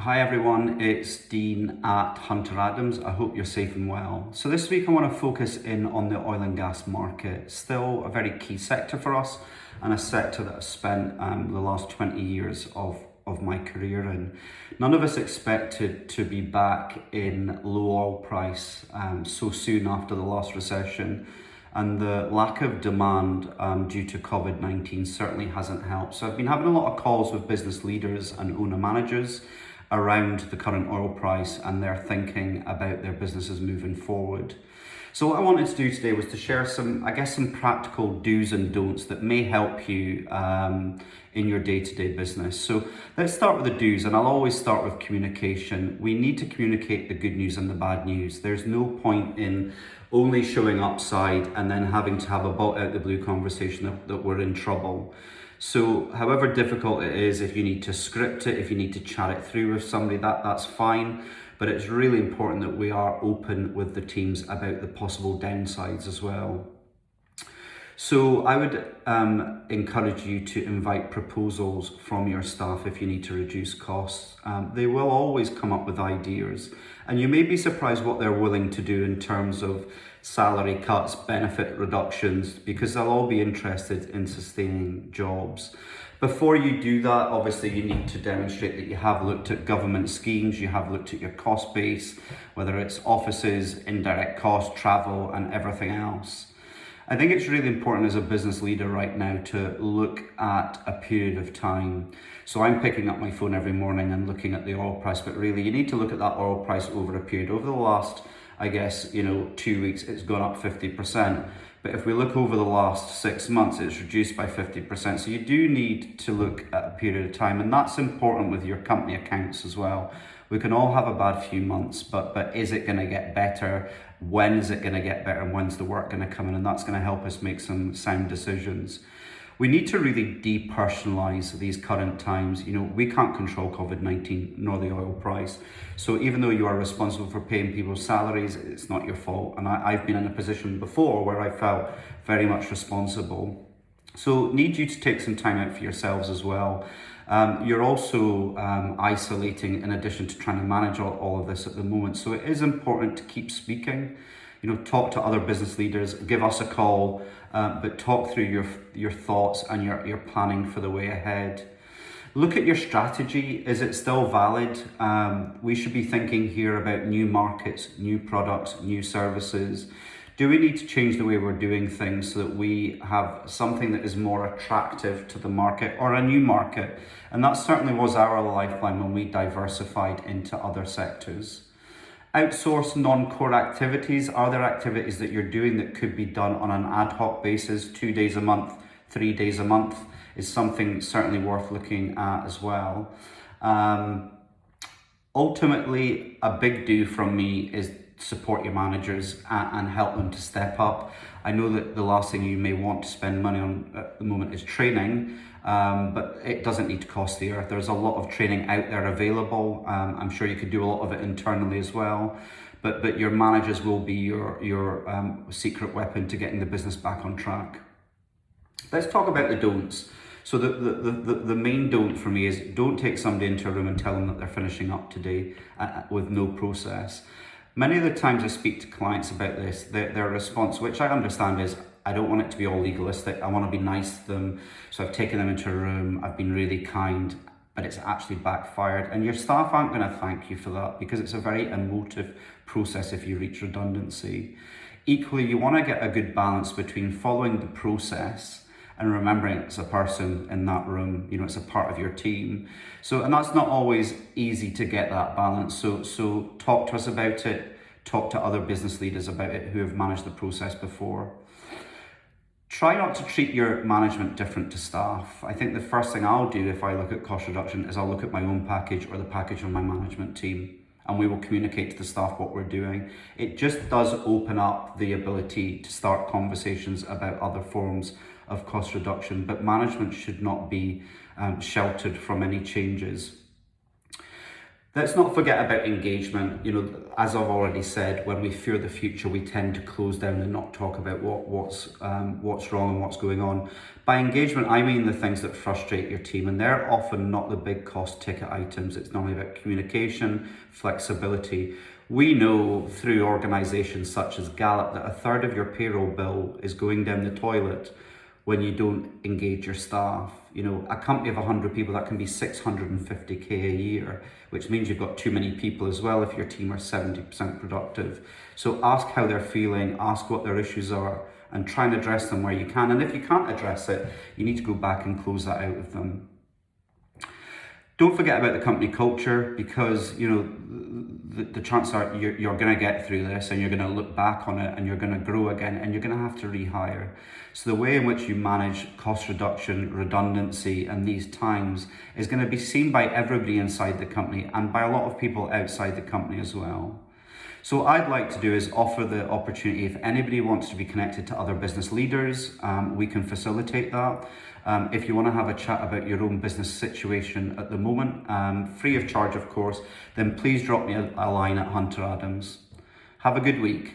Hi everyone, it's Dean at Hunter Adams. I hope you're safe and well. So this week I want to focus in on the oil and gas market. Still a very key sector for us and a sector that I've spent the last 20 years of my career in. None of us expected to be back in low oil price so soon after the last recession. And the lack of demand due to COVID-19 certainly hasn't helped. So I've been having a lot of calls with business leaders and owner managers around the current oil price and their thinking about their businesses moving forward. So what I wanted to do today was to share some practical do's and don'ts that may help you in your day-to-day business. So let's start with the do's, and I'll always start with communication. We need to communicate the good news and the bad news. There's no point in only showing upside and then having to have a bolt out the blue conversation that we're in trouble. So however difficult it is, if you need to script it, if you need to chat it through with somebody, that's fine. But it's really important that we are open with the teams about the possible downsides as well. So I would encourage you to invite proposals from your staff if you need to reduce costs. They will always come up with ideas, and you may be surprised what they're willing to do in terms of salary cuts, benefit reductions, because they'll all be interested in sustaining jobs. Before you do that, obviously you need to demonstrate that you have looked at government schemes, you have looked at your cost base, whether it's offices, indirect costs, travel, and everything else. I think it's really important as a business leader right now to look at a period of time. So I'm picking up my phone every morning and looking at the oil price, but really you need to look at that oil price over a period. Over the last, 2 weeks, it's gone up 50%. But if we look over the last 6 months, it's reduced by 50%. So you do need to look at a period of time, and that's important with your company accounts as well. We can all have a bad few months, but is it going to get better? When is it going to get better? And when's the work going to come in? And that's going to help us make some sound decisions. We need to really depersonalize these current times. We can't control COVID-19 nor the oil price. So even though you are responsible for paying people's salaries, it's not your fault. And I've been in a position before where I felt very much responsible. So need you to take some time out for yourselves as well. You're also isolating in addition to trying to manage all of this at the moment. So it is important to keep speaking. Talk to other business leaders, give us a call, but talk through your thoughts and your planning for the way ahead. Look at your strategy. Is it still valid? We should be thinking here about new markets, new products, new services. Do we need to change the way we're doing things so that we have something that is more attractive to the market or a new market? And that certainly was our lifeline when we diversified into other sectors. Outsource non-core activities. Are there activities that you're doing that could be done on an ad hoc basis, 2 days a month, 3 days a month, is something certainly worth looking at as well. Ultimately, a big do from me is support your managers and help them to step up. I know that the last thing you may want to spend money on at the moment is training, but it doesn't need to cost the earth. There's a lot of training out there available. I'm sure you could do a lot of it internally as well, but your managers will be your secret weapon to getting the business back on track. Let's talk about the don'ts. So the main don't for me is don't take somebody into a room and tell them that they're finishing up today with no process. Many of the times I speak to clients about this, their response, which I understand, is I don't want it to be all legalistic. I want to be nice to them. So I've taken them into a room, I've been really kind, but it's actually backfired. And your staff aren't going to thank you for that because it's a very emotive process if you reach redundancy. Equally, you want to get a good balance between following the process and remembering it's a person in that room, it's a part of your team. And that's not always easy to get that balance. So talk to us about it, talk to other business leaders about it who have managed the process before. Try not to treat your management different to staff. I think the first thing I'll do if I look at cost reduction is I'll look at my own package or the package of my management team, and we will communicate to the staff what we're doing. It just does open up the ability to start conversations about other forms of cost reduction, but management should not be sheltered from any changes. Let's not forget about engagement. You know, as I've already said, when we fear the future, we tend to close down and not talk about what's wrong and what's going on. By engagement, I mean the things that frustrate your team, and they're often not the big cost ticket items. It's normally about communication, flexibility. We know through organisations such as Gallup that a third of your payroll bill is going down the toilet when you don't engage your staff. You know, a company of 100 people, that can be 650k a year, which means you've got too many people as well if your team are 70% productive. So ask how they're feeling, ask what their issues are, and try and address them where you can. And if you can't address it, you need to go back and close that out with them. Don't forget about the company culture, because you know the chances are you're going to get through this and you're going to look back on it and you're going to grow again and you're going to have to rehire. So the way in which you manage cost reduction, redundancy, and these times is going to be seen by everybody inside the company and by a lot of people outside the company as well. So what I'd like to do is offer the opportunity, if anybody wants to be connected to other business leaders, we can facilitate that. If you want to have a chat about your own business situation at the moment, free of charge of course, then please drop me a line at Hunter Adams. Have a good week.